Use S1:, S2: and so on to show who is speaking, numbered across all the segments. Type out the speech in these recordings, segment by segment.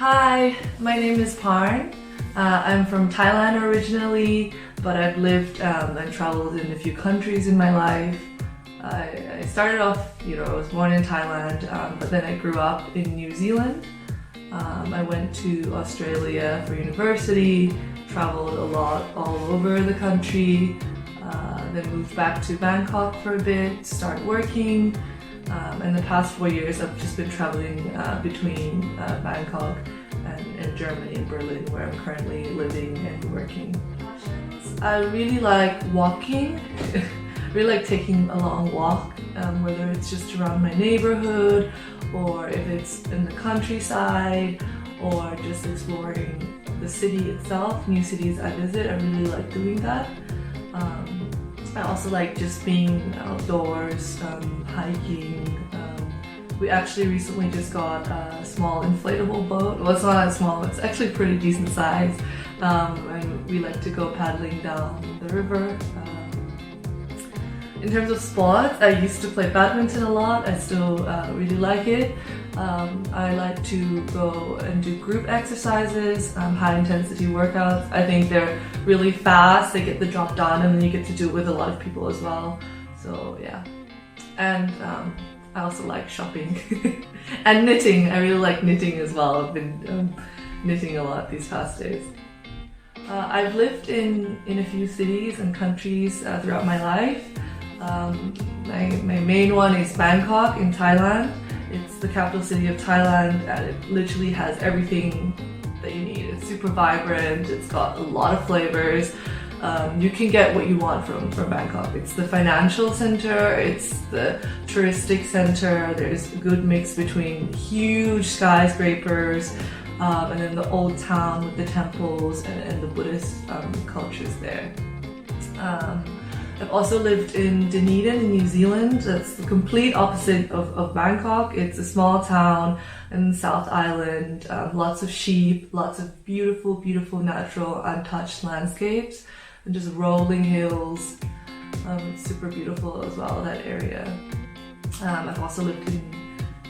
S1: Hi, my name is Parn. I'm from Thailand originally, but I've lived and traveled in a few countries in my life. I started off, I was born in Thailand, but then I grew up in New Zealand. I went to Australia for university, traveled a lot all over the country, then moved back to Bangkok for a bit, started working. In the past 4 years, I've just been traveling between Bangkok and Germany and Berlin, where I'm currently living and working. I really like walking. Really like taking a long walk, whether it's just around my neighborhood or if it's in the countryside or just exploring the city itself, new cities I visit. I really like doing that. I also like just being outdoors, hiking. We actually recently just got a small inflatable boat. Well, it's not that small, it's actually pretty decent size. And we like to go paddling down the river. In terms of sports, I used to play badminton a lot. I still really like it. I like to go and do group exercises, high intensity workouts. I think they're really fast, they get the job done, and then you get to do it with a lot of people as well. So yeah. And I also like shopping and knitting. I really like knitting as well. I've been knitting a lot these past days. I've lived in a few cities and countries throughout my life. My main one is Bangkok in Thailand. It's the capital city of Thailand and it literally has everything that you need. It's super vibrant, it's got a lot of flavors. You can get what you want from Bangkok. It's the financial center, it's the touristic center. There's a good mix between huge skyscrapers and then the old town with the temples and the Buddhist cultures there. I've also lived in Dunedin in New Zealand. That's the complete opposite of Bangkok. It's a small town in the South Island, lots of sheep, lots of beautiful, beautiful natural untouched landscapes and just rolling hills. It's super beautiful as well, that area. I've also lived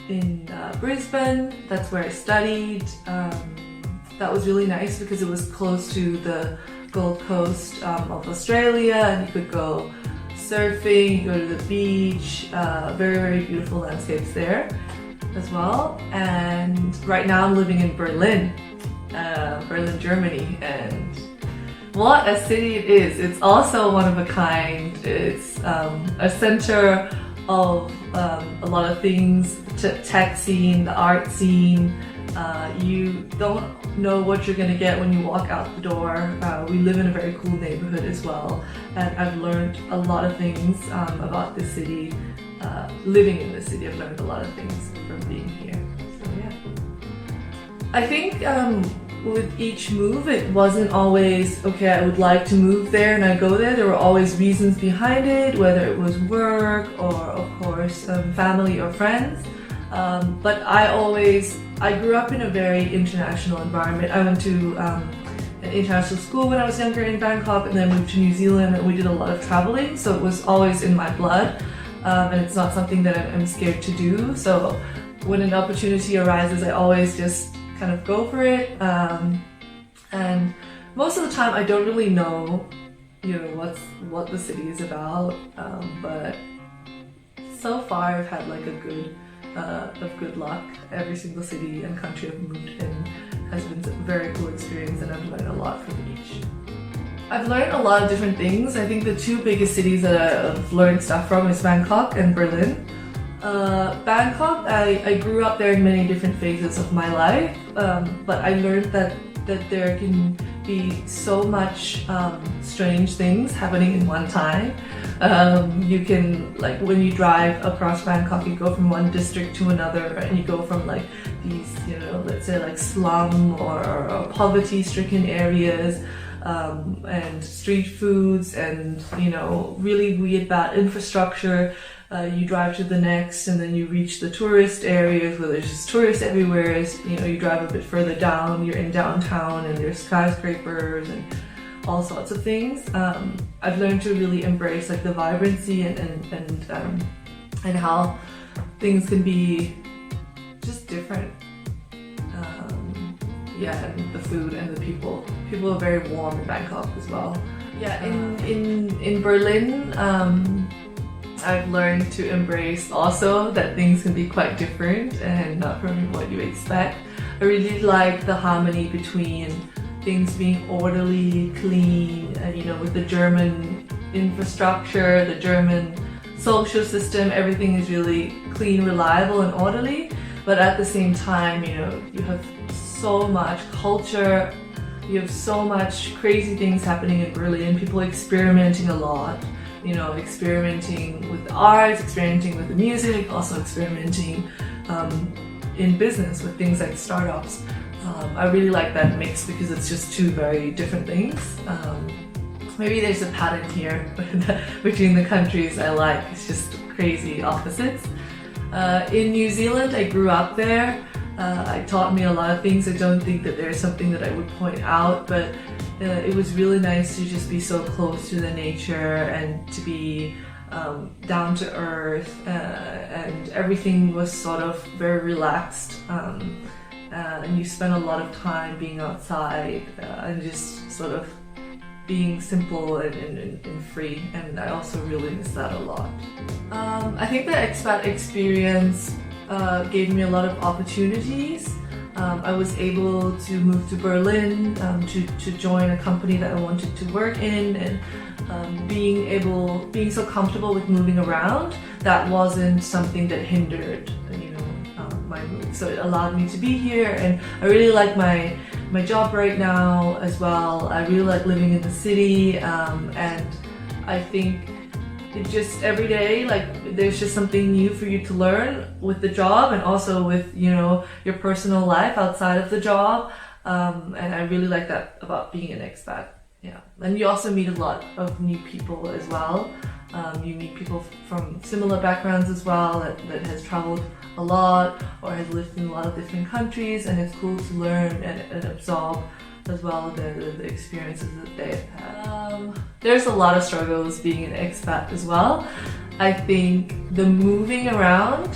S1: in Brisbane. That's where I studied. That was really nice because it was close to the Gold Coast of Australia, and you could go surfing, go to the beach, very, very beautiful landscapes there as well. And right now I'm living in Berlin, Germany, and what a city it is. It's also one of a kind. It's a center of a lot of things, the tech scene, the art scene. You don't know what you're going to get when you walk out the door. We live in a very cool neighborhood as well, and I've learned a lot of things about this city. Living in this city, I've learned a lot of things from being here. So yeah. I think with each move, it wasn't always, okay, I would like to move there and I go there. There were always reasons behind it, whether it was work or, of course, family or friends. But I grew up in a very international environment. I went to an international school when I was younger in Bangkok and then moved to New Zealand, and we did a lot of traveling, so it was always in my blood, and it's not something that I'm scared to do. So when an opportunity arises, I always just kind of go for it, and most of the time I don't really know what the city is about, but so far I've had like a good of good luck. Every single city and country I've moved in has been a very cool experience, and I've learned a lot from each. I've learned a lot of different things. I think the two biggest cities that I've learned stuff from is Bangkok and Berlin. Bangkok, I grew up there in many different phases of my life, but I learned that there can be so much strange things happening in one time. You can, like, when you drive across Bangkok, you go from one district to another, and you go from like these, let's say like slum or poverty-stricken areas, and street foods and, really weird bad infrastructure. You drive to the next, and then you reach the tourist areas where there's just tourists everywhere. You drive a bit further down, you're in downtown, and there's skyscrapers and all sorts of things. I've learned to really embrace like the vibrancy and how things can be just different. yeah, and the food and the people. People are very warm in Bangkok as well. Yeah, in Berlin, I've learned to embrace also that things can be quite different and not from what you expect. I really like the harmony between things being orderly, clean, and with the German infrastructure, the German social system, everything is really clean, reliable, and orderly. But at the same time, you have so much culture, you have so much crazy things happening in Berlin, people experimenting a lot, experimenting with the arts, experimenting with the music, also experimenting in business with things like startups. I really like that mix because it's just two very different things. Maybe there's a pattern here between the countries I like. It's just crazy opposites. In New Zealand, I grew up there. It taught me a lot of things. I don't think that there's something that I would point out, but it was really nice to just be so close to the nature and to be down to earth, and everything was sort of very relaxed. And you spend a lot of time being outside and just sort of being simple and free, and I also really miss that a lot. I think the expat experience gave me a lot of opportunities. I was able to move to Berlin to join a company that I wanted to work in, and being so comfortable with moving around, that wasn't something that hindered my move. So it allowed me to be here, and I really like my job right now as well. I really like living in the city, and I think it just every day, there's just something new for you to learn with the job, and also with your personal life outside of the job, and I really like that about being an expat. Yeah, and you also meet a lot of new people as well. You meet people from similar backgrounds as well, that has traveled a lot or has lived in a lot of different countries, and it's cool to learn and absorb as well the experiences that they've had. There's a lot of struggles being an expat as well. I think the moving around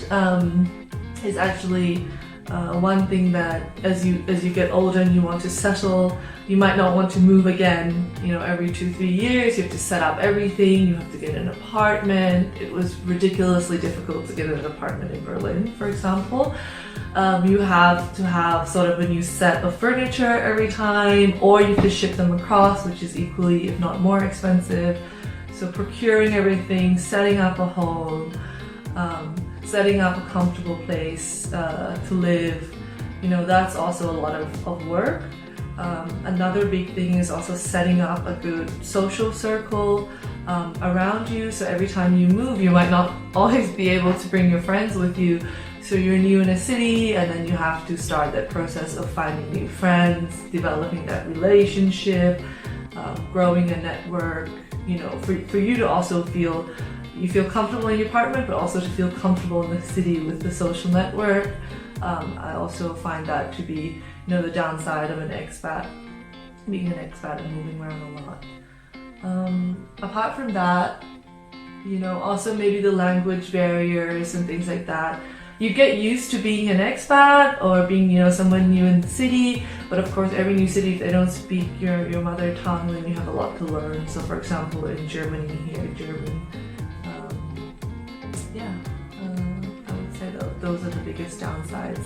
S1: is actually one thing that as you get older and you want to settle, you might not want to move again, every 2-3 years. You have to set up everything, you have to get an apartment. It was ridiculously difficult to get an apartment in Berlin, for example. You have to have sort of a new set of furniture every time, or you have to ship them across, which is equally, if not more expensive. So procuring everything, setting up a home, setting up a comfortable place to live, that's also a lot of work. Another big thing is also setting up a good social circle around you. So every time you move, you might not always be able to bring your friends with you. So you're new in a city, and then you have to start that process of finding new friends, developing that relationship, growing a network, for you to also feel comfortable in your apartment, but also to feel comfortable in the city with the social network. I also find that to be, the downside of being an expat and moving around a lot. Apart from that, also maybe the language barriers and things like that. You get used to being an expat or being, someone new in the city, but of course every new city, if they don't speak your mother tongue, then you have a lot to learn. So for example, in Germany here, German. I would say those are the biggest downsides.